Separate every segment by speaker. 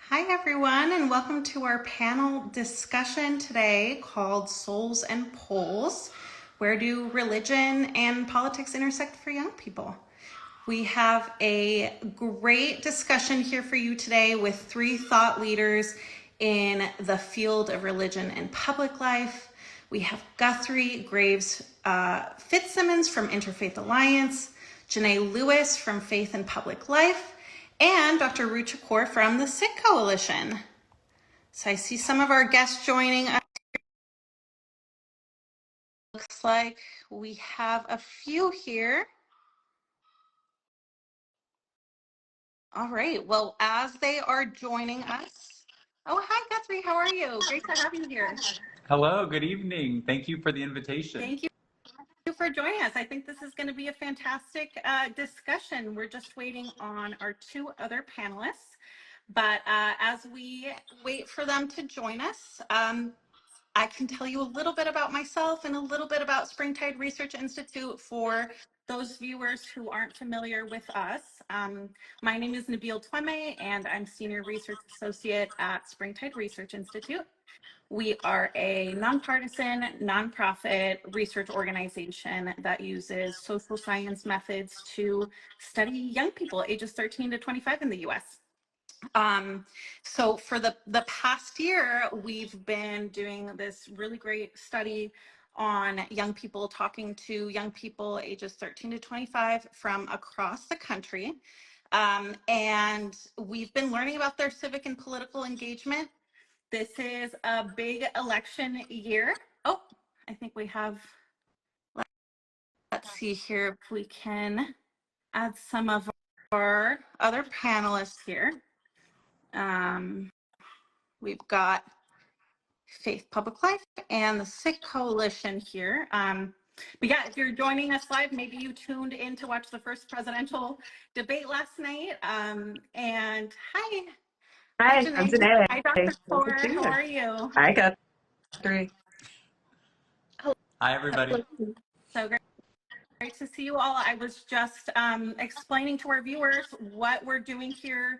Speaker 1: Hi everyone, and welcome to our panel discussion today called Souls and Poles. Where do religion and politics intersect for young people? We have a great discussion here for you today with three thought leaders in the field of religion and public life. We have Guthrie Graves-Fitzsimmons from Interfaith Alliance, Jeanné Lewis from Faith and Public Life, and Dr. Rucha Kaur from the Sikh Coalition. So I see some of our guests joining us. Looks like we have a few here. All right, well, as they are joining us, oh, hi Guthrie, how are you? Great to have you here.
Speaker 2: Hello, good evening. Thank you for the invitation.
Speaker 1: Thank you for joining us. I think this is going to be a fantastic discussion. We're just waiting on our two other panelists, but as we wait for them to join us, I can tell you a little bit about myself and a little bit about Springtide Research Institute for those viewers who aren't familiar with us. My name is Nabil Tueme, and I'm Senior Research Associate at Springtide Research Institute. We are a nonpartisan, nonprofit research organization that uses social science methods to study young people ages 13 to 25 in the US. So for the past year, we've been doing this really great study on young people, talking to young people ages 13 to 25 from across the country. And we've been learning about their civic and political engagement. This is a big election year. Oh, I think we have, let's see here if we can add some of our other panelists here. We've got Faith Public Life and the Sikh Coalition here. But yeah, if you're joining us live, maybe you tuned in to watch the first presidential debate last night. And hi.
Speaker 3: Hi, I'm Jeanné.
Speaker 1: Hi, Dr. Kaur. How are you?
Speaker 3: Hi, Guthrie.
Speaker 2: Hi, everybody.
Speaker 1: So great to see you all. I was just explaining to our viewers what we're doing here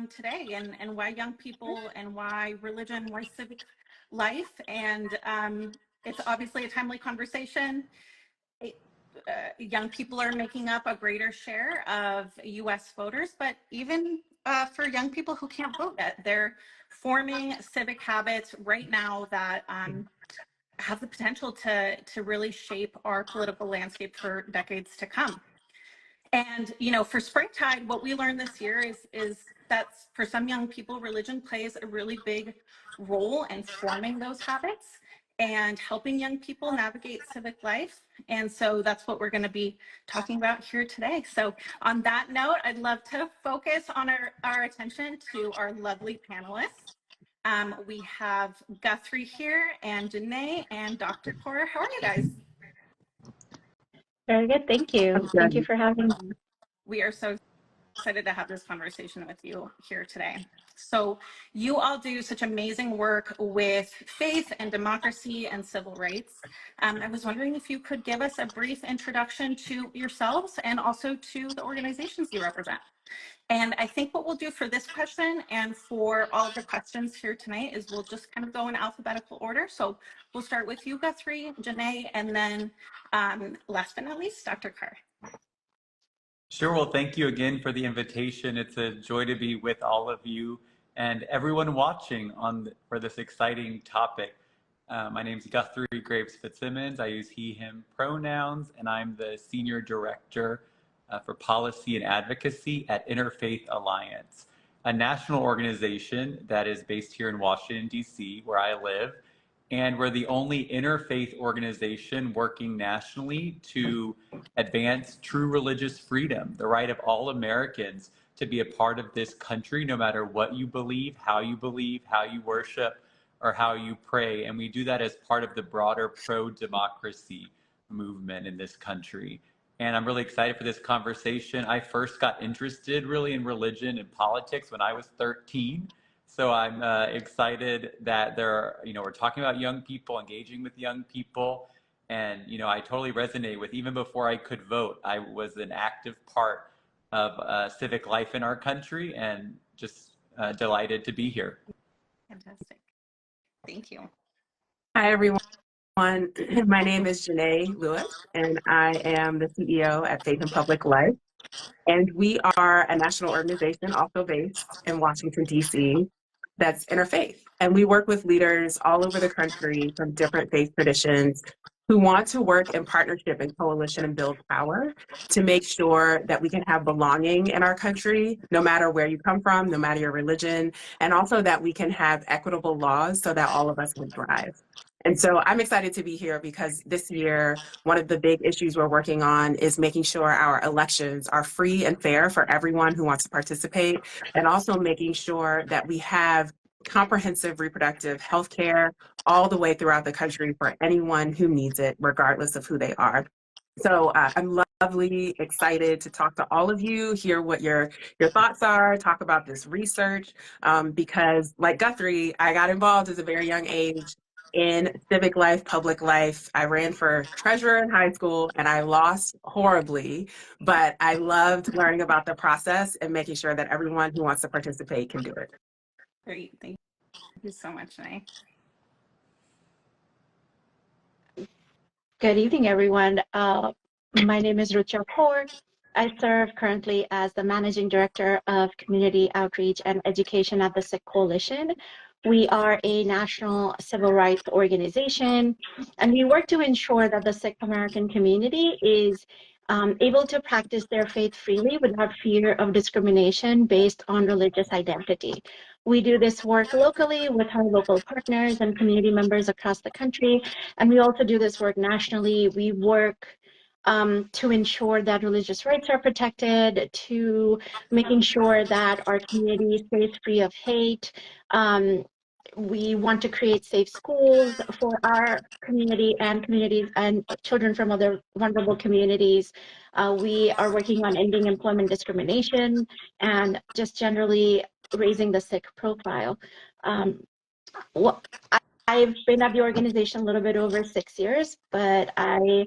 Speaker 1: today and why young people and why religion, why civic life. And it's obviously a timely conversation. Young people are making up a greater share of US voters, but even for young people who can't vote yet, they're forming civic habits right now that have the potential to really shape our political landscape for decades to come. And, you know, for Springtide, what we learned this year is that for some young people, religion plays a really big role in forming those habits and helping young people navigate civic life. And so that's what we're going to be talking about here today. So on that note, I'd love to focus on our attention to our lovely panelists. We have Guthrie here and Jeanné and Dr. Kaur. How are you guys?
Speaker 4: Very good, thank you. Thank you for having me.
Speaker 1: We are so excited to have this conversation with you here today. So you all do such amazing work with faith and democracy and civil rights. I was wondering if you could give us a brief introduction to yourselves and also to the organizations you represent. And I think what we'll do for this question and for all of the questions here tonight is we'll just kind of go in alphabetical order. So we'll start with you, Guthrie, Jeanné, and then last but not least, Dr. Kaur.
Speaker 2: Sure. Well, thank you again for the invitation. It's a joy to be with all of you and everyone watching for this exciting topic. My name is Guthrie Graves-Fitzsimmons. I use he, him pronouns, and I'm the Senior Director for Policy and Advocacy at Interfaith Alliance, a national organization that is based here in Washington, D.C., where I live. And we're the only interfaith organization working nationally to advance true religious freedom, the right of all Americans to be a part of this country, no matter what you believe, how you worship, or how you pray. And we do that as part of the broader pro-democracy movement in this country. And I'm really excited for this conversation. I first got interested really in religion and politics when I was 13. So I'm excited that we're talking about young people, engaging with young people. And, I totally resonate with, even before I could vote, I was an active part of civic life in our country and just delighted to be here.
Speaker 1: Fantastic. Thank you.
Speaker 3: Hi, everyone. My name is Jeanné Lewis, and I am the CEO at Faith and Public Life. And we are a national organization also based in Washington, D.C., that's interfaith. And we work with leaders all over the country from different faith traditions who want to work in partnership and coalition and build power to make sure that we can have belonging in our country, no matter where you come from, no matter your religion, and also that we can have equitable laws so that all of us can thrive. And so I'm excited to be here because this year, one of the big issues we're working on is making sure our elections are free and fair for everyone who wants to participate, and also making sure that we have comprehensive reproductive health care all the way throughout the country for anyone who needs it, regardless of who they are. So I'm lovely, excited to talk to all of you, hear what your thoughts are, talk about this research, because like Guthrie, I got involved at a very young age in civic life, public life. I ran for treasurer in high school and I lost horribly, but I loved learning about the process and making sure that everyone who wants to participate can do it.
Speaker 1: Great. Thank you so much, Jeanné.
Speaker 4: Good evening, everyone. My name is Rucha Kaur. I serve currently as the Managing Director of Community Outreach and Education at the Sikh Coalition. We are a national civil rights organization, and we work to ensure that the Sikh American community is able to practice their faith freely without fear of discrimination based on religious identity. We do this work locally with our local partners and community members across the country, and we also do this work nationally. We work to ensure that religious rights are protected, to making sure that our community stays free of hate. We want to create safe schools for our community and communities and children from other vulnerable communities. We are working on ending employment discrimination and just generally raising the Sikh profile. I've been at the organization a little bit over 6 years, but I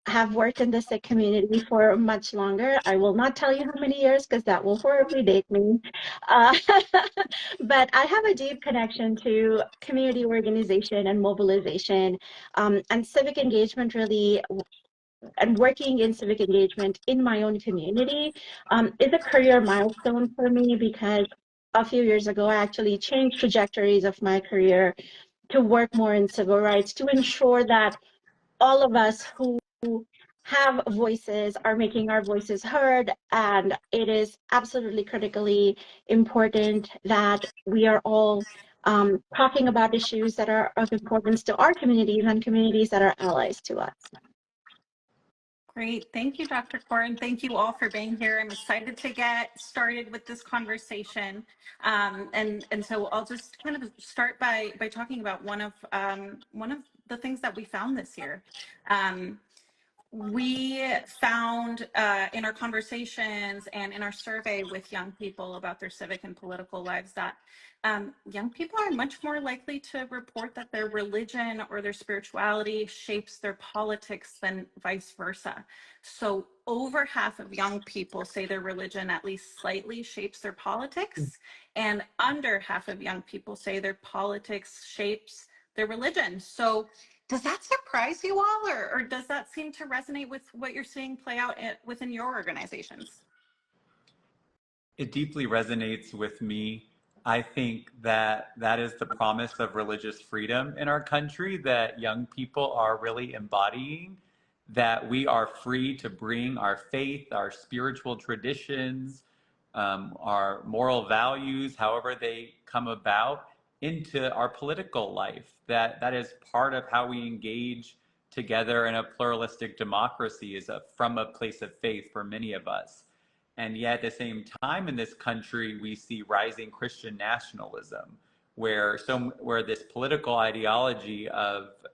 Speaker 4: have worked in the Sikh community for much longer. I will not tell you how many years because that will horribly date me. Uh, but I have a deep connection to community organization and mobilization, and civic engagement really, and working in civic engagement in my own community is a career milestone for me because a few years ago, I actually changed trajectories of my career to work more in civil rights to ensure that all of us who have voices are making our voices heard, and it is absolutely critically important that we are all talking about issues that are of importance to our communities and communities that are allies to us.
Speaker 1: Great. Thank you, Dr. Kaur, and thank you all for being here. I'm excited to get started with this conversation. And so I'll just kind of start by talking about one of the things that we found this year. We found in our conversations and in our survey with young people about their civic and political lives that young people are much more likely to report that their religion or their spirituality shapes their politics than vice versa. So over half of young people say their religion at least slightly shapes their politics, and under half of young people say their politics shapes their religion. So does that surprise you all, or does that seem to resonate with what you're seeing play out within your organizations?
Speaker 2: It deeply resonates with me. I think that that is the promise of religious freedom in our country, that young people are really embodying, that we are free to bring our faith, our spiritual traditions, our moral values, however they come about, into our political life. That is part of how we engage together in a pluralistic democracy, is from a place of faith for many of us. And yet at the same time in this country, we see rising Christian nationalism, where this political ideology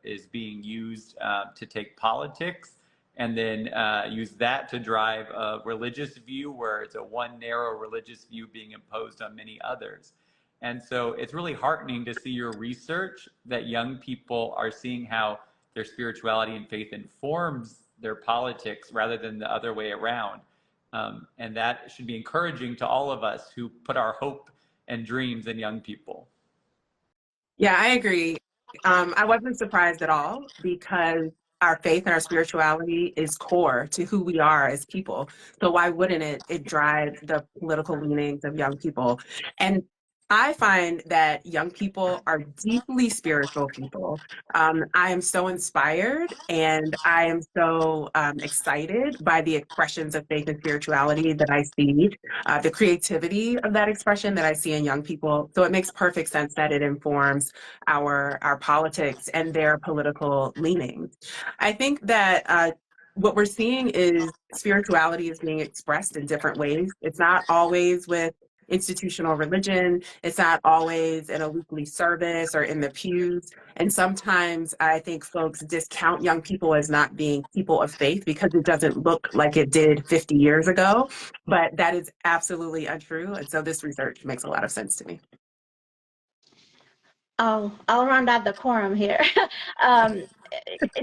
Speaker 2: is being used to take politics and then use that to drive a religious view, where it's a one narrow religious view being imposed on many others. And so it's really heartening to see your research that young people are seeing how their spirituality and faith informs their politics rather than the other way around. And that should be encouraging to all of us who put our hope and dreams in young people.
Speaker 3: Yeah, I agree. I wasn't surprised at all because our faith and our spirituality is core to who we are as people. So why wouldn't it drive the political leanings of young people? And I find that young people are deeply spiritual people. I am so inspired and I am so excited by the expressions of faith and spirituality that I see, the creativity of that expression that I see in young people. So it makes perfect sense that it informs our politics and their political leanings. I think that what we're seeing is spirituality is being expressed in different ways. It's not always with institutional religion. It's not always in a weekly service or in the pews. And sometimes I think folks discount young people as not being people of faith because it doesn't look like it did 50 years ago. But that is absolutely untrue. And so this research makes a lot of sense to me.
Speaker 4: I'll round out the quorum here.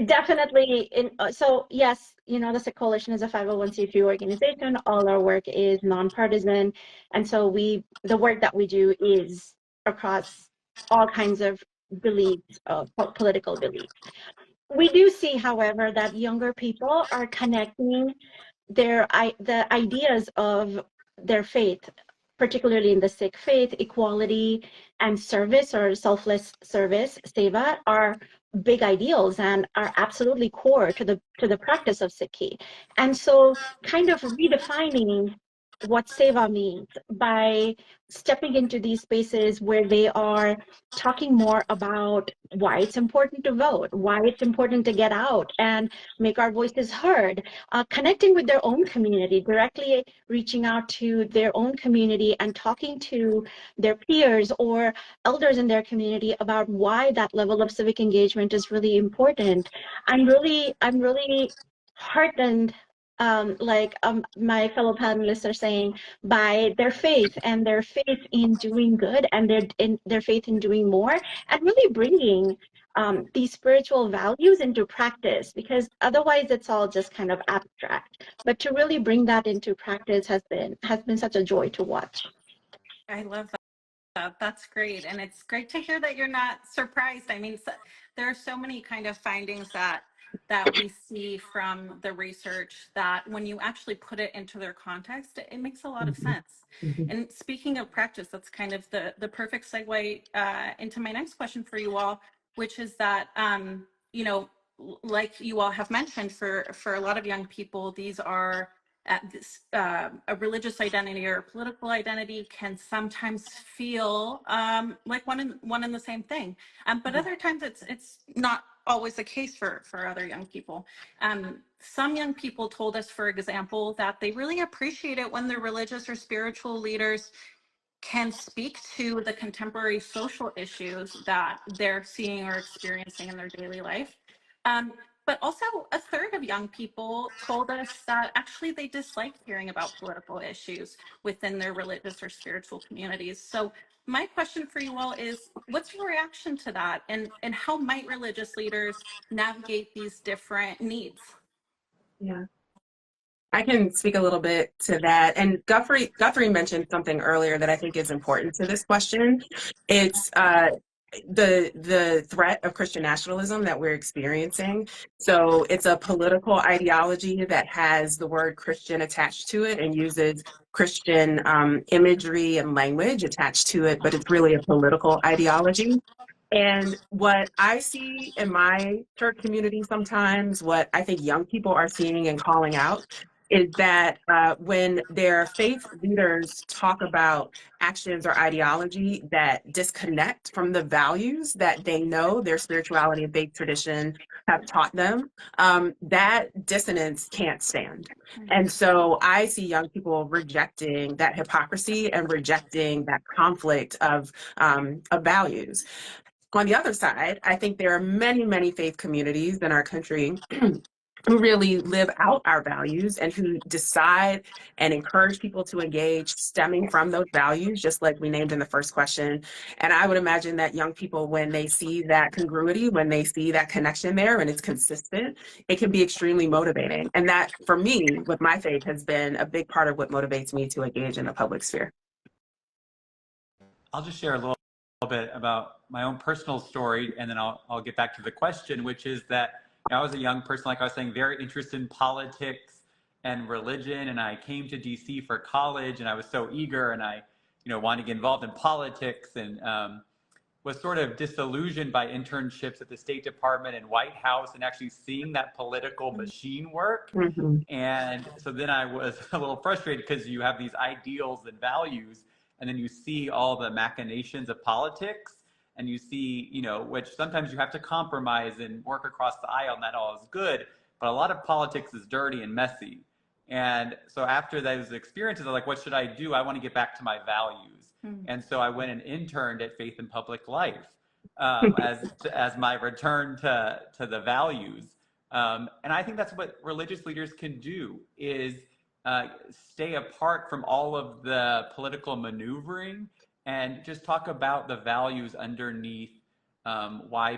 Speaker 4: Definitely. So yes, the Sikh Coalition is a 501c3 organization. All our work is nonpartisan, and so the work that we do is across all kinds of beliefs, political beliefs. We do see, however, that younger people are connecting the ideas of their faith, particularly in the Sikh faith, equality and service or selfless service, seva, are big ideals and are absolutely core to the practice of Sikhi. And so kind of redefining what seva means by stepping into these spaces where they are talking more about why it's important to vote, why it's important to get out and make our voices heard, connecting with their own community, directly reaching out to their own community and talking to their peers or elders in their community about why that level of civic engagement is really important. I'm really heartened, my fellow panelists are saying, by their faith and their faith in doing good and their faith in doing more, and really bringing these spiritual values into practice, because otherwise it's all just kind of abstract. But to really bring that into practice has been such a joy to watch.
Speaker 1: I love that. That's great. And it's great to hear that you're not surprised. I mean, there are so many kind of findings that we see from the research that when you actually put it into their context, it makes a lot of sense. And speaking of practice, that's kind of the perfect segue into my next question for you all, which is that, like you all have mentioned, for a lot of young people, these are a religious identity or a political identity can sometimes feel like one and the same thing, but other times it's not always the case for other young people. Some young people told us, for example, that they really appreciate it when their religious or spiritual leaders can speak to the contemporary social issues that they're seeing or experiencing in their daily life. But also a third of young people told us that actually they dislike hearing about political issues within their religious or spiritual communities. So my question for you all is, what's your reaction to that? And how might religious leaders navigate these different needs?
Speaker 3: Yeah. I can speak a little bit to that. And Guthrie mentioned something earlier that I think is important to this question. It's the threat of Christian nationalism that we're experiencing. So it's a political ideology that has the word Christian attached to it and uses Christian imagery and language attached to it, but it's really a political ideology. And what I see in my church community sometimes, what I think young people are seeing and calling out, is that when their faith leaders talk about actions or ideology that disconnect from the values that they know their spirituality and faith tradition have taught them, that dissonance can't stand. And so I see young people rejecting that hypocrisy and rejecting that conflict of values. On the other side, I think there are many, many faith communities in our country who really live out our values and who decide and encourage people to engage stemming from those values, just like we named in the first question. And I would imagine that young people, when they see that congruity, when they see that connection there and it's consistent, it can be extremely motivating. And that, for me, with my faith, has been a big part of what motivates me to engage in the public sphere.
Speaker 2: I'll just share a little bit about my own personal story, and then I'll get back to the question, which is that I was a young person, like I was saying, very interested in politics and religion, and I came to DC for college, and I was so eager, and I, wanted to get involved in politics, and was sort of disillusioned by internships at the State Department and White House, and actually seeing that political machine work.
Speaker 3: Mhm.
Speaker 2: And so then I was a little frustrated because you have these ideals and values, and then you see all the machinations of politics, and you see, which sometimes you have to compromise and work across the aisle, and that all is good. But a lot of politics is dirty and messy. And so after those experiences, I was like, what should I do? I want to get back to my values. And so I went and interned at Faith and Public Life as my return to the values. And I think that's what religious leaders can do, is stay apart from all of the political maneuvering and just talk about the values underneath why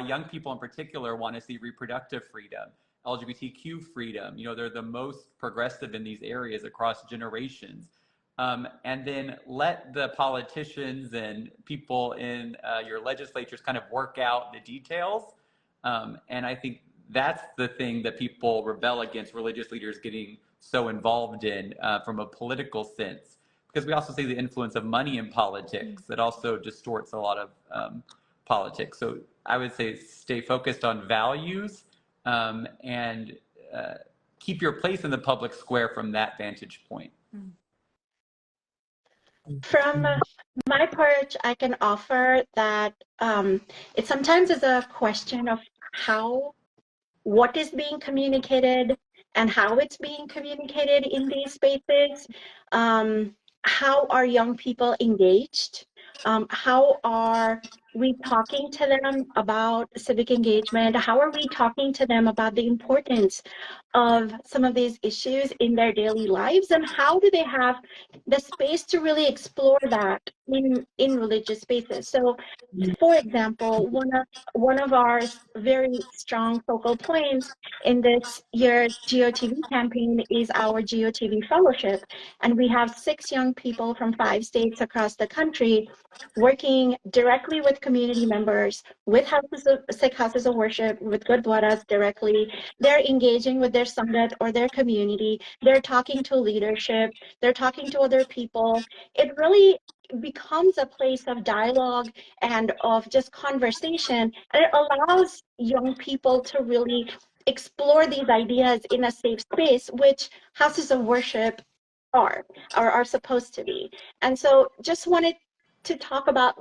Speaker 2: young people in particular want to see reproductive freedom, LGBTQ freedom. They're the most progressive in these areas across generations. And then let the politicians and people in your legislatures kind of work out the details. And I think that's the thing that people rebel against religious leaders getting so involved in from a political sense, because we also see the influence of money in politics that also distorts a lot of politics. So I would say stay focused on values and keep your place in the public square from that vantage point.
Speaker 4: From my part, I can offer that it sometimes is a question of what is being communicated and how it's being communicated in these spaces. How are young people engaged? How are we talking to them about civic engagement? How are we talking to them about the importance of some of these issues in their daily lives, and how do they have the space to really explore that in religious spaces? So for example, one of our very strong focal points in this year's GOTV campaign is our GOTV fellowship, and we have 6 young people from 5 states across the country working directly with community members, with Sikh houses of worship, with Gurdwaras directly. They're engaging with their Sangat or their community. They're talking to leadership. They're talking to other people. It really becomes a place of dialogue and of just conversation, and it allows young people to really explore these ideas in a safe space, which houses of worship are supposed to be. And so just wanted to talk about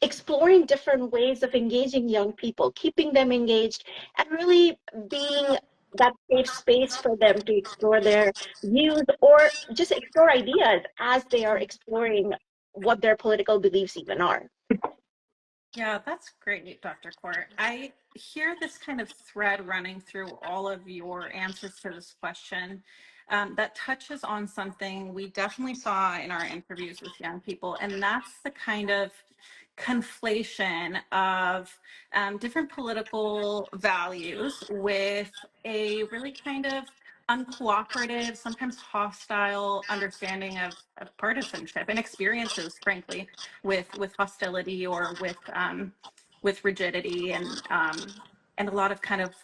Speaker 4: exploring different ways of engaging young people, keeping them engaged, and really being that safe space for them to explore their views or just explore ideas as they are exploring what their political beliefs even are.
Speaker 1: Yeah, that's great, Dr. Kaur. I hear this kind of thread running through all of your answers to this question that touches on something we definitely saw in our interviews with young people, and that's the kind of conflation of different political values with a really kind of uncooperative, sometimes hostile understanding of partisanship and experiences, frankly, with hostility or with rigidity and a lot of kind of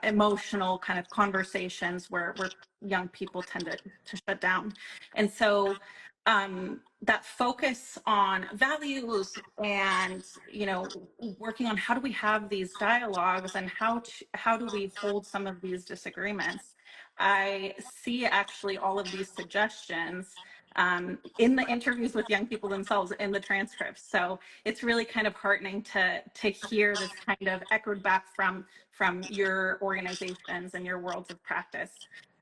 Speaker 1: emotional kind of conversations where young people tend to shut down. And so that focus on values and working on how do we have these dialogues and how do we hold some of these disagreements. I see actually all of these suggestions in the interviews with young people themselves in the transcripts. So it's really kind of heartening to hear this kind of echoed back from your organizations and your worlds of practice.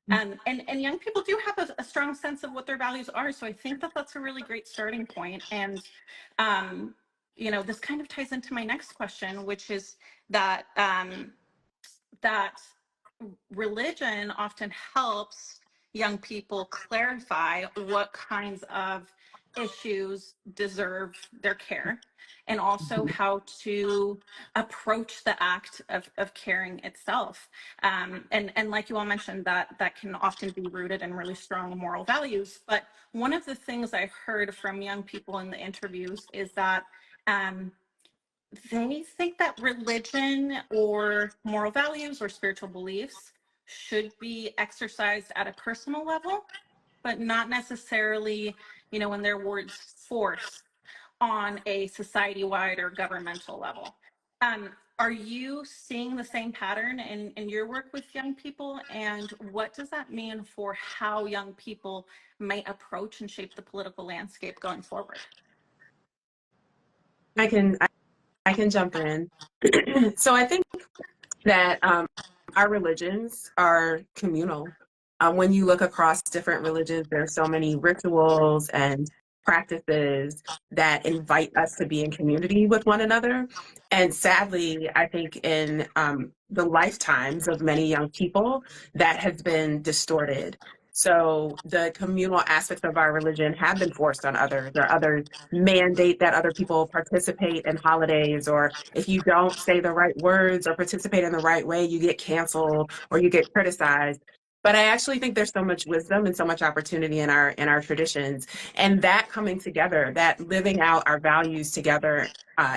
Speaker 1: And young people do have a strong sense of what their values are. So I think that that's a really great starting point. And, this kind of ties into my next question, which is that, that religion often helps young people clarify what kinds of issues deserve their care, and also how to approach the act of caring itself. And like you all mentioned, that can often be rooted in really strong moral values. But one of the things I heard from young people in the interviews is that they think that religion or moral values or spiritual beliefs should be exercised at a personal level, but not necessarily, in their words, forced on a society-wide or governmental level. Are you seeing the same pattern in your work with young people? And what does that mean for how young people might approach and shape the political landscape going forward?
Speaker 3: I can jump in. So I think that our religions are communal. When you look across different religions, there are so many rituals and practices that invite us to be in community with one another. And sadly, I think in the lifetimes of many young people, that has been distorted. So the communal aspects of our religion have been forced on others, or others mandate that other people participate in holidays, or if you don't say the right words or participate in the right way, you get canceled or you get criticized. But I actually think there's so much wisdom and so much opportunity in our traditions, and that coming together, that living out our values together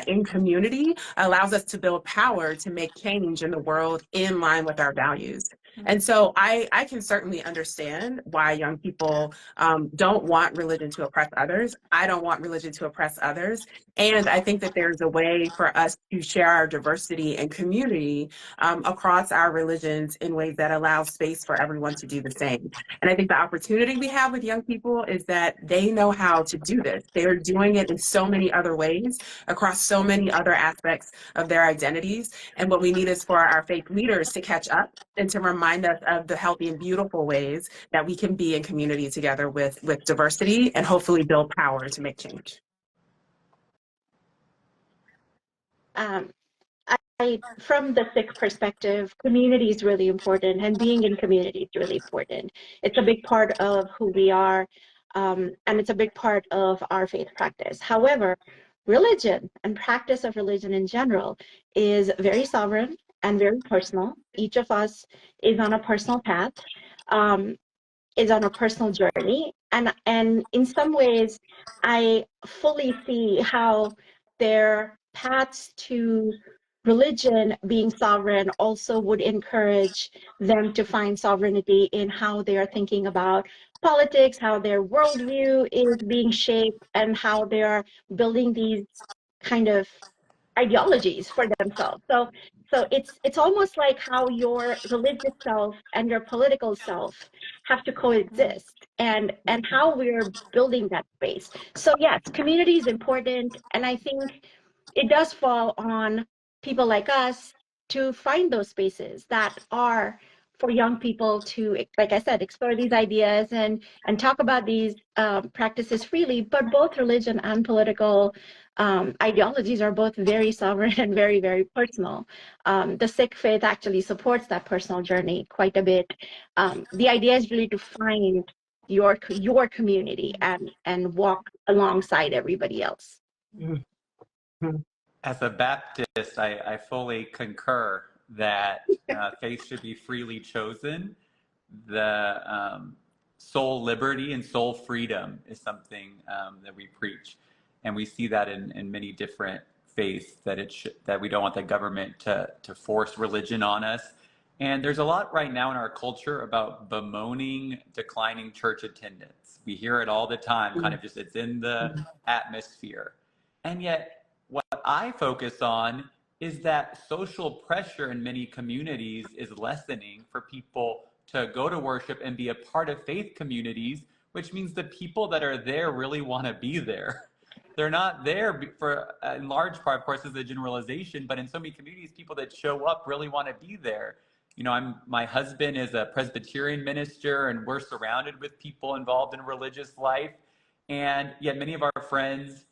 Speaker 3: in community allows us to build power to make change in the world in line with our values. And so I can certainly understand why young people don't want religion to oppress others. I don't want religion to oppress others. And I think that there's a way for us to share our diversity and community across our religions in ways that allow space for everyone to do the same. And I think the opportunity we have with young people is that they know how to do this. They're doing it in so many other ways, across so many other aspects of their identities. And what we need is for our faith leaders to catch up and to remind us of the healthy and beautiful ways that we can be in community together with diversity and hopefully build power to make change.
Speaker 4: From the Sikh perspective, community is really important, and being in community is really important. It's a big part of who we are, and it's a big part of our faith practice. However, religion and practice of religion in general is very sovereign and very personal. Each of us is on a personal path, is on a personal journey, and in some ways, I fully see how their paths to religion being sovereign also would encourage them to find sovereignty in how they are thinking about politics, how their worldview is being shaped, and how they are building these kind of ideologies for themselves. So it's almost like how your religious self and your political self have to coexist, and how we're building that space. So yes, community is important, and I think it does fall on people like us to find those spaces that are for young people to, like I said, explore these ideas and talk about these practices freely. But both religion and political ideologies are both very sovereign and very, very personal. The Sikh faith actually supports that personal journey quite a bit. The idea is really to find your community and walk alongside everybody else.
Speaker 2: As a Baptist, I fully concur that faith should be freely chosen. The soul liberty and soul freedom is something that we preach. And we see that in many different faiths, that we don't want the government to force religion on us. And there's a lot right now in our culture about bemoaning declining church attendance. We hear it all the time, kind of just, it's in the atmosphere. And yet, what I focus on is that social pressure in many communities is lessening for people to go to worship and be a part of faith communities, which means the people that are there really want to be there. They're not there for, in large part, of course, is a generalization, but in so many communities, people that show up really want to be there. You know, my husband is a Presbyterian minister, and we're surrounded with people involved in religious life. And yet many of our friends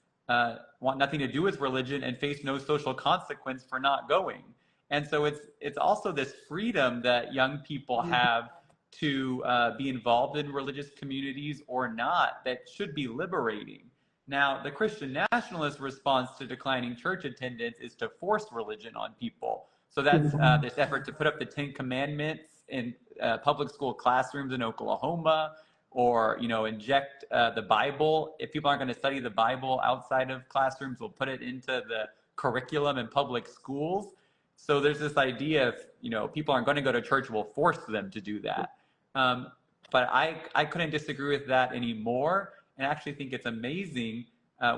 Speaker 2: want nothing to do with religion and face no social consequence for not going. And so it's also this freedom that young people have to be involved in religious communities or not that should be liberating. Now, the Christian nationalist response to declining church attendance is to force religion on people. So that's this effort to put up the 10 Commandments in public school classrooms in Oklahoma, or inject the Bible. If people aren't going to study the Bible outside of classrooms, we'll put it into the curriculum in public schools. So there's this idea of people aren't going to go to church, we'll force them to do that. But I couldn't disagree with that anymore, and I actually think it's amazing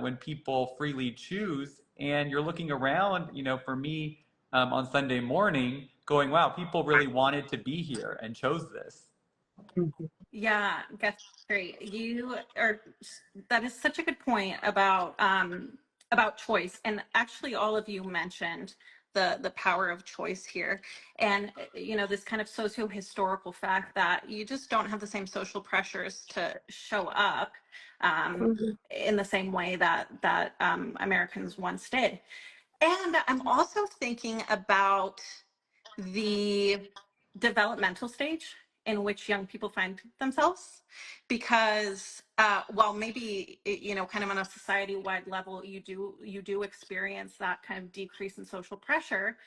Speaker 2: when people freely choose. And you're looking around, for me on Sunday morning, going, wow, people really wanted to be here and chose this.
Speaker 1: Yeah, Guthrie, that is such a good point about choice. And actually all of you mentioned the power of choice here. And this kind of socio-historical fact that you just don't have the same social pressures to show up in the same way that Americans once did. And I'm also thinking about the developmental stage in which young people find themselves, because while maybe kind of on a society-wide level you do experience that kind of decrease in social pressure,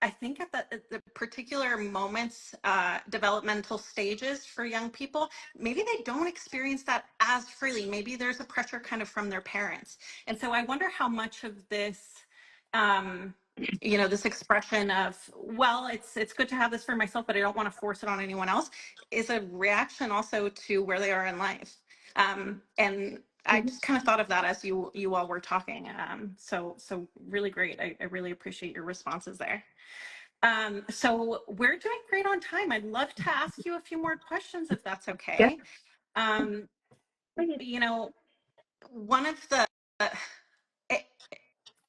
Speaker 1: I think at the particular moments, developmental stages for young people, maybe they don't experience that as freely. Maybe there's a pressure kind of from their parents. And so I wonder how much of this, this expression of, well, it's good to have this for myself, but I don't want to force it on anyone else, is a reaction also to where they are in life. And I just kind of thought of that as you all were talking. So really great. I really appreciate your responses there. So we're doing great on time. I'd love to ask you a few more questions if that's okay. One of the,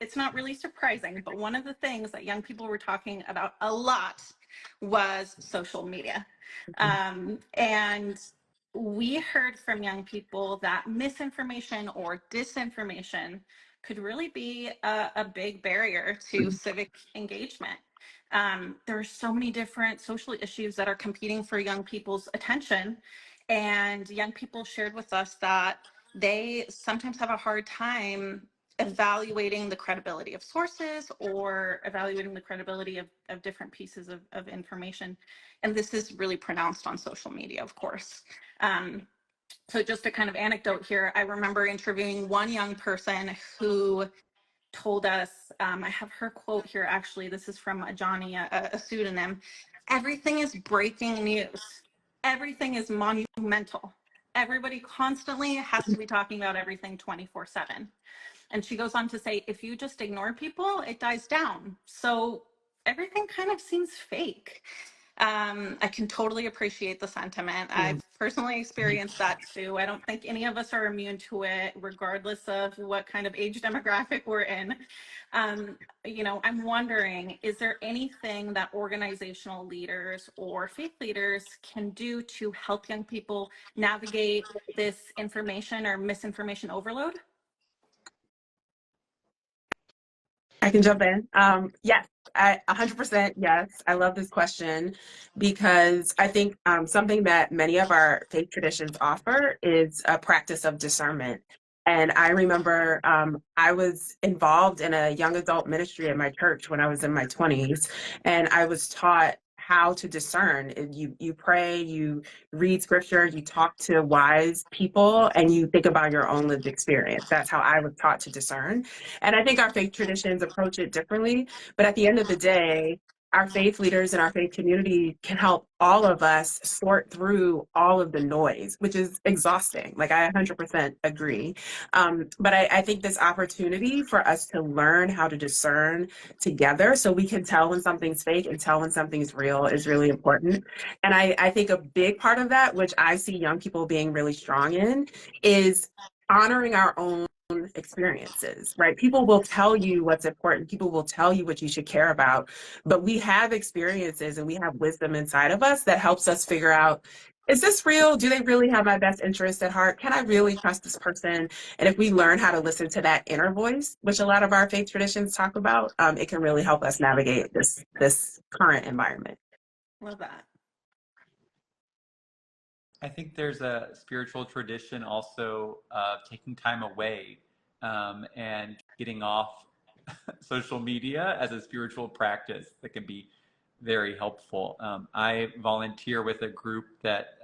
Speaker 1: it's not really surprising, but one of the things that young people were talking about a lot was social media. And we heard from young people that misinformation or disinformation could really be a big barrier to civic engagement. There are so many different social issues that are competing for young people's attention, and young people shared with us that they sometimes have a hard time evaluating the credibility of sources or evaluating the credibility of different pieces of information. And this is really pronounced on social media, of course. So just a kind of anecdote here, I remember interviewing one young person who told us, I have her quote here actually, this is from Jeanné, a pseudonym, "Everything is breaking news. Everything is monumental. Everybody constantly has to be talking about everything 24/7. And she goes on to say, if you just ignore people, it dies down. So everything kind of seems fake. I can totally appreciate the sentiment. I've personally experienced that too. I don't think any of us are immune to it, regardless of what kind of age demographic we're in. I'm wondering, is there anything that organizational leaders or faith leaders can do to help young people navigate this information or misinformation overload?
Speaker 3: I can jump in. Yes, 100% yes. I love this question because I think something that many of our faith traditions offer is a practice of discernment. And I remember I was involved in a young adult ministry at my church when I was in my 20s, and I was taught how to discern. You pray, you read scripture, you talk to wise people, and you think about your own lived experience. That's how I was taught to discern. And I think our faith traditions approach it differently. But at the end of the day, our faith leaders and our faith community can help all of us sort through all of the noise, which is exhausting. Like, I 100% agree. But I think this opportunity for us to learn how to discern together so we can tell when something's fake and tell when something's real is really important. And I think a big part of that, which I see young people being really strong in, is honoring our own experiences, right? People will tell you what's important. People will tell you what you should care about, but we have experiences and we have wisdom inside of us that helps us figure out, is this real? Do they really have my best interest at heart? Can I really trust this person? And if we learn how to listen to that inner voice, which a lot of our faith traditions talk about, it can really help us navigate this current environment.
Speaker 1: Love that.
Speaker 2: I think there's a spiritual tradition also of taking time away and getting off social media as a spiritual practice that can be very helpful. I volunteer with a group that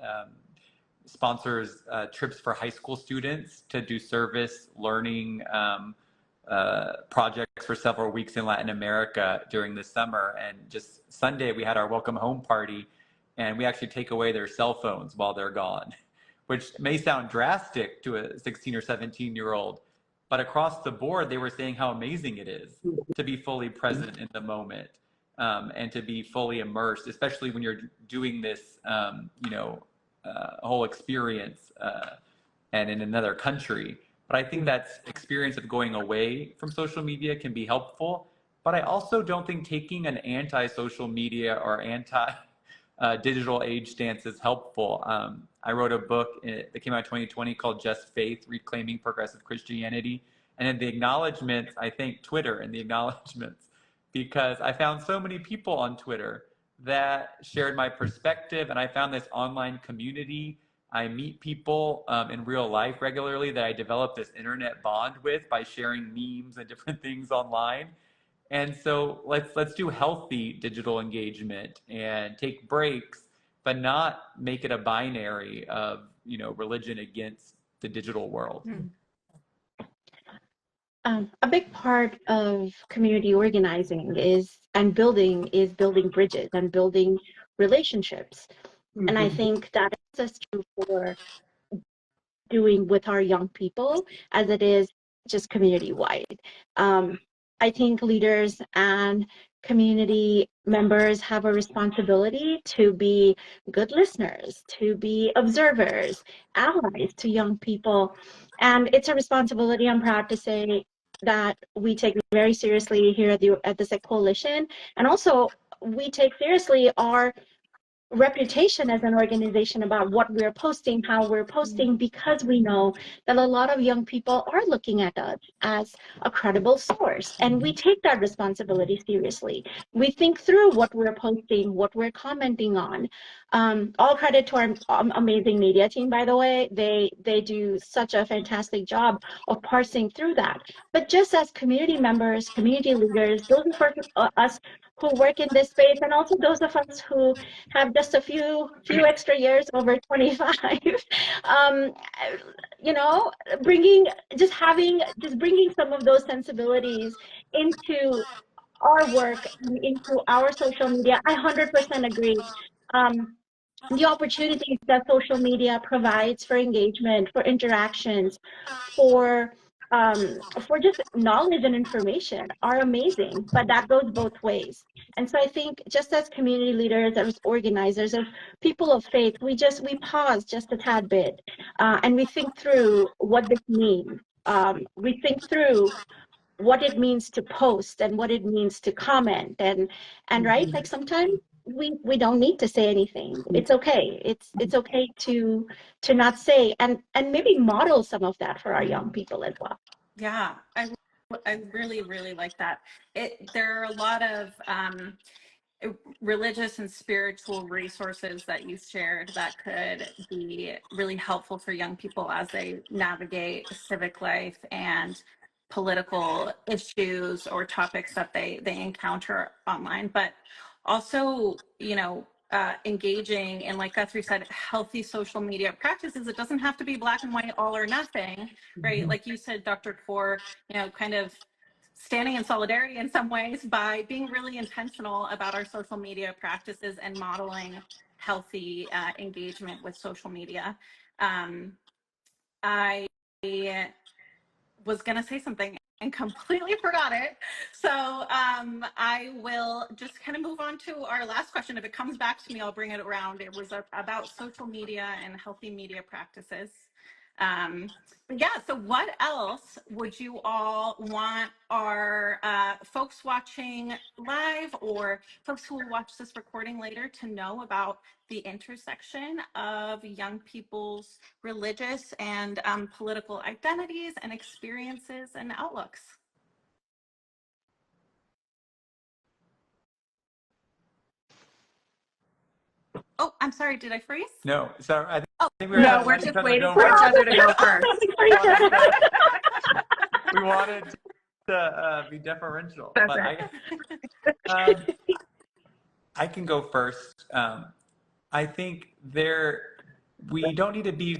Speaker 2: sponsors trips for high school students to do service learning projects for several weeks in Latin America during the summer. And just Sunday, we had our welcome home party, and we actually take away their cell phones while they're gone, which may sound drastic to a 16 or 17-year-old, but across the board, they were saying how amazing it is to be fully present in the moment and to be fully immersed, especially when you're doing this, whole experience and in another country. But I think that experience of going away from social media can be helpful. But I also don't think taking an anti-social media or anti-digital age stance is helpful. I wrote a book that came out in 2020 called Just Faith, Reclaiming Progressive Christianity. And in the acknowledgments, I thank Twitter in the acknowledgments because I found so many people on Twitter that shared my perspective, and I found this online community. I meet people in real life regularly that I developed this internet bond with by sharing memes and different things online. And so let's do healthy digital engagement and take breaks, but not make it a binary of religion against the digital world.
Speaker 4: A big part of community organizing is building bridges and building relationships. And I think that is as true for doing with our young people as it is just community wide. I think leaders and community members have a responsibility to be good listeners, to be observers, allies to young people. And it's a responsibility, I'm proud to say, that we take very seriously here at the Sikh Coalition. And also, we take seriously our reputation as an organization about what we're posting, how we're posting, because we know that a lot of young people are looking at us as a credible source. And we take that responsibility seriously. We think through what we're posting, what we're commenting on. All credit to our amazing media team, by the way. They do such a fantastic job of parsing through that. But just as community members, community leaders, those of us who work in this space, and also those of us who have just a few extra years over 25, bringing some of those sensibilities into our work, into our social media. I 100% agree. The opportunities that social media provides for engagement, for interactions, for just knowledge and information are amazing, but that goes both ways. And so I think just as community leaders, as organizers, as people of faith, we pause just a tad bit and we think through what this means. We think through what it means to post and what it means to comment and right, like sometimes we don't need to say anything. It's okay. It's okay to not say and maybe model some of that for our young people as well.
Speaker 1: Yeah, I really, really like that. There are a lot of religious and spiritual resources that you shared that could be really helpful for young people as they navigate civic life and political issues or topics that they encounter online, but also engaging in, like Guthrie said, healthy social media practices. It doesn't have to be black and white, all or nothing, right? Like you said, Dr. Kaur, kind of standing in solidarity in some ways by being really intentional about our social media practices and modeling healthy engagement with social media. I was going to say something and completely forgot it. So I will just kind of move on to our last question. If it comes back to me, I'll bring it around. It was about social media and healthy media practices. But yeah, so what else would you all want our folks watching live or folks who will watch this recording later to know about the intersection of young people's religious and political identities and experiences and outlooks? Oh, I'm sorry, did I freeze?
Speaker 2: No, so I
Speaker 1: Oh,
Speaker 2: think we were
Speaker 3: No,
Speaker 2: gonna
Speaker 3: we're
Speaker 2: let each
Speaker 3: just
Speaker 2: other
Speaker 3: waiting
Speaker 2: go
Speaker 3: for each
Speaker 2: first.
Speaker 3: other to go first.
Speaker 2: We wanted to be deferential,
Speaker 3: That's
Speaker 2: but
Speaker 3: right.
Speaker 2: I can go first. I think we don't need to be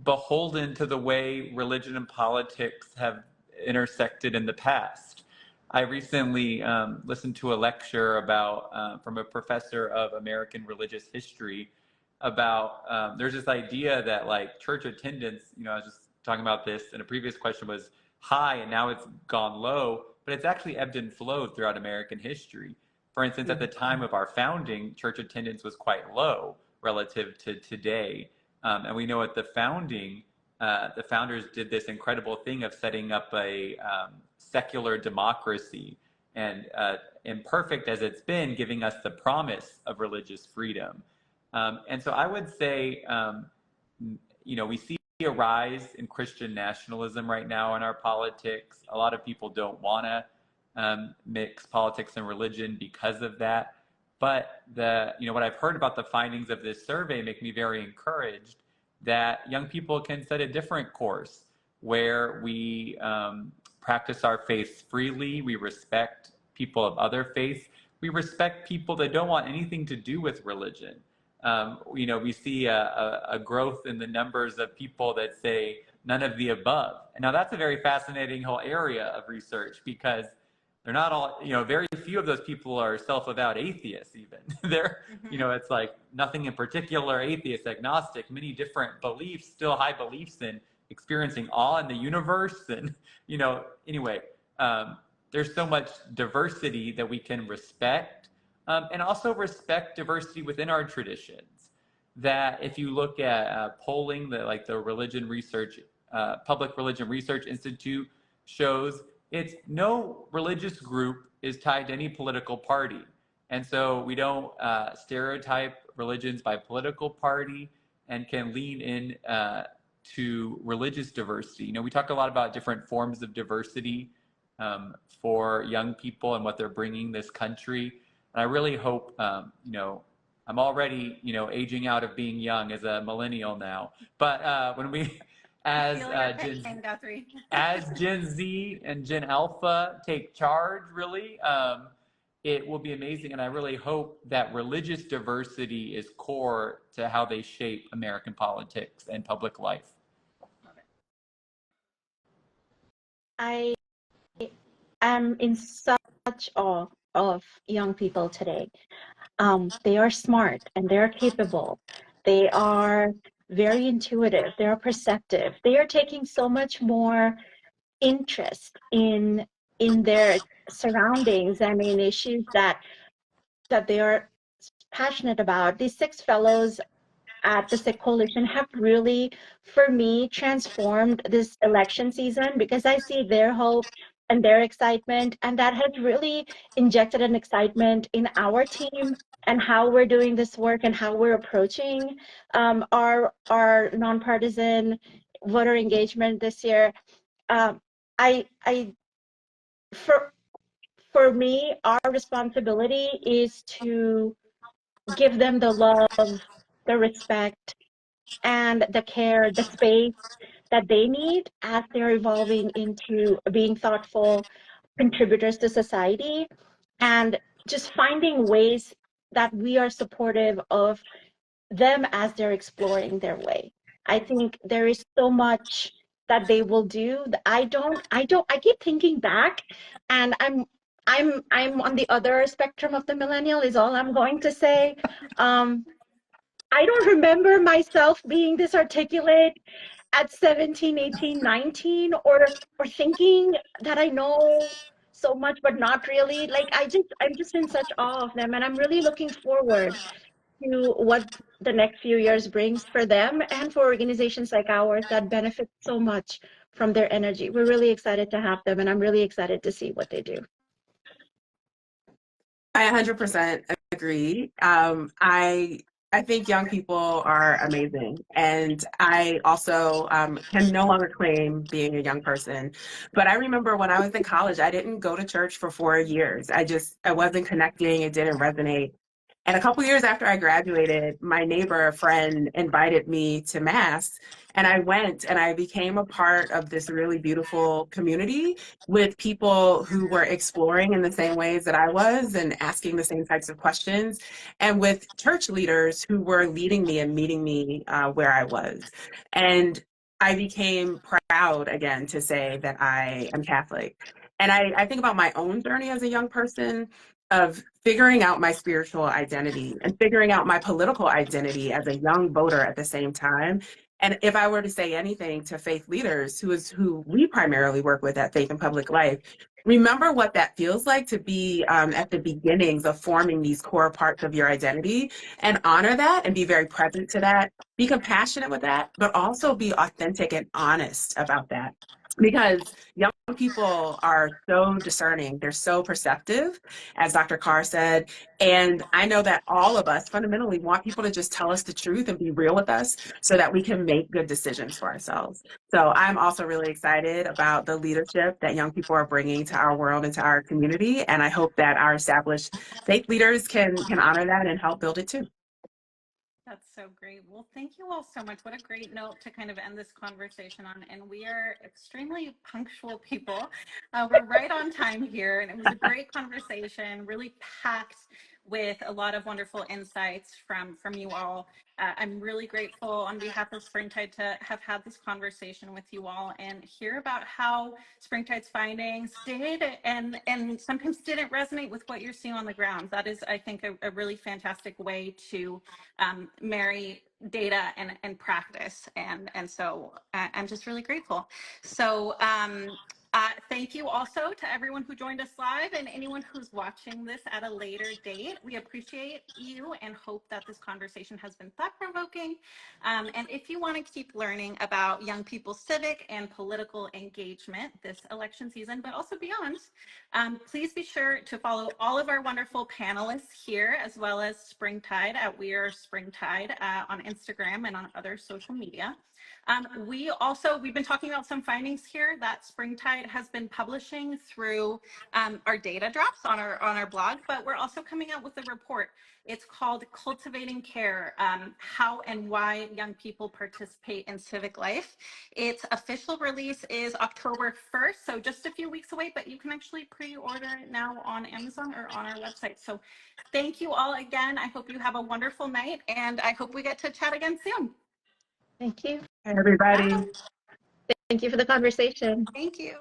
Speaker 2: beholden to the way religion and politics have intersected in the past. I recently listened to a lecture about from a professor of American religious history about there's this idea that like church attendance, I was just talking about this in a previous question, was high and now it's gone low, but it's actually ebbed and flowed throughout American history. For instance, at the time of our founding, church attendance was quite low relative to today. And we know at the founding, the founders did this incredible thing of setting up a secular democracy, and imperfect as it's been, giving us the promise of religious freedom. And so I would say, we see a rise in Christian nationalism right now in our politics. A lot of people don't want to mix politics and religion because of that. But what I've heard about the findings of this survey make me very encouraged that young people can set a different course where we practice our faith freely. We respect people of other faiths. We respect people that don't want anything to do with religion. We see a growth in the numbers of people that say none of the above. And now that's a very fascinating whole area of research, because they're not all, very few of those people are self-avowed atheists even. They're, it's like nothing in particular, atheist, agnostic, many different beliefs, still high beliefs in experiencing awe in the universe. And, anyway, there's so much diversity that we can respect, and also respect diversity within our traditions. That if you look at polling, the religion research, Public Religion Research Institute shows, it's no religious group is tied to any political party. And so we don't stereotype religions by political party, and can lean in to religious diversity. We talk a lot about different forms of diversity for young people and what they're bringing this country. And I really hope, I'm already, aging out of being young as a millennial now. But when we, as Gen Z and Gen Alpha take charge, really, it will be amazing. And I really hope that religious diversity is core to how they shape American politics and public life.
Speaker 4: I am in such awe of young people today. They are smart and they're capable. They are very intuitive. They are perceptive. They are taking so much more interest in their surroundings and in issues that they are passionate about. These 6 fellows at the Sikh Coalition have really, for me, transformed this election season, because I see their hope and their excitement, and that has really injected an excitement in our team and how we're doing this work and how we're approaching our nonpartisan voter engagement this year. For me, our responsibility is to give them the love, the respect, and the care, the space that they need as they're evolving into being thoughtful contributors to society, and just finding ways that we are supportive of them as they're exploring their way. I think there is so much that they will do. I keep thinking back, and I'm on the other spectrum of the millennial is all I'm going to say. I don't remember myself being this articulate at 17, 18, 19, or thinking that I know so much, but not really. Like I'm just in such awe of them, and I'm really looking forward to what the next few years brings for them and for organizations like ours that benefit so much from their energy. We're really excited to have them, and I'm really excited to see what they do.
Speaker 3: I 100% agree. I think young people are amazing, and I also can no longer claim being a young person. But I remember when I was in college, I didn't go to church for 4 years. I wasn't connecting. It didn't resonate. And a couple years after I graduated, my neighbor, a friend, invited me to Mass. And I went and I became a part of this really beautiful community with people who were exploring in the same ways that I was and asking the same types of questions, and with church leaders who were leading me and meeting me where I was. And I became proud again to say that I am Catholic. And I think about my own journey as a young person of figuring out my spiritual identity and figuring out my political identity as a young voter at the same time. And if I were to say anything to faith leaders, who we primarily work with at Faith and Public Life, remember what that feels like to be at the beginnings of forming these core parts of your identity, and honor that and be very present to that. Be compassionate with that, but also be authentic and honest about that. Because young people are so discerning, they're so perceptive, as Dr. Kaur said. And I know that all of us fundamentally want people to just tell us the truth and be real with us so that we can make good decisions for ourselves. So I'm also really excited about the leadership that young people are bringing to our world and to our community. And I hope that our established faith leaders can honor that and help build it too.
Speaker 1: That's so great. Well, thank you all so much. What a great note to kind of end this conversation on. And we are extremely punctual people. We're right on time here. And it was a great conversation, really packed with a lot of wonderful insights from you all. I'm really grateful on behalf of Springtide to have had this conversation with you all and hear about how Springtide's findings did and sometimes didn't resonate with what you're seeing on the ground. That is, I think, a really fantastic way to marry data and practice. And so I'm just really grateful. So thank you also to everyone who joined us live and anyone who's watching this at a later date. We appreciate you and hope that this conversation has been thought-provoking. And if you want to keep learning about young people's civic and political engagement this election season, but also beyond, please be sure to follow all of our wonderful panelists here, as well as Springtide at We Are Springtide on Instagram and on other social media. We've been talking about some findings here that Springtide has been publishing through our data drops on our blog, but we're also coming out with a report. It's called Cultivating Care, How and Why Young People Participate in Civic Life. Its official release is October 1st, so just a few weeks away, but you can actually pre-order it now on Amazon or on our website. So thank you all again. I hope you have a wonderful night, and I hope we get to chat again soon.
Speaker 4: Thank you.
Speaker 3: Hey, everybody.
Speaker 1: Bye.
Speaker 4: Thank you for the conversation.
Speaker 1: Thank you.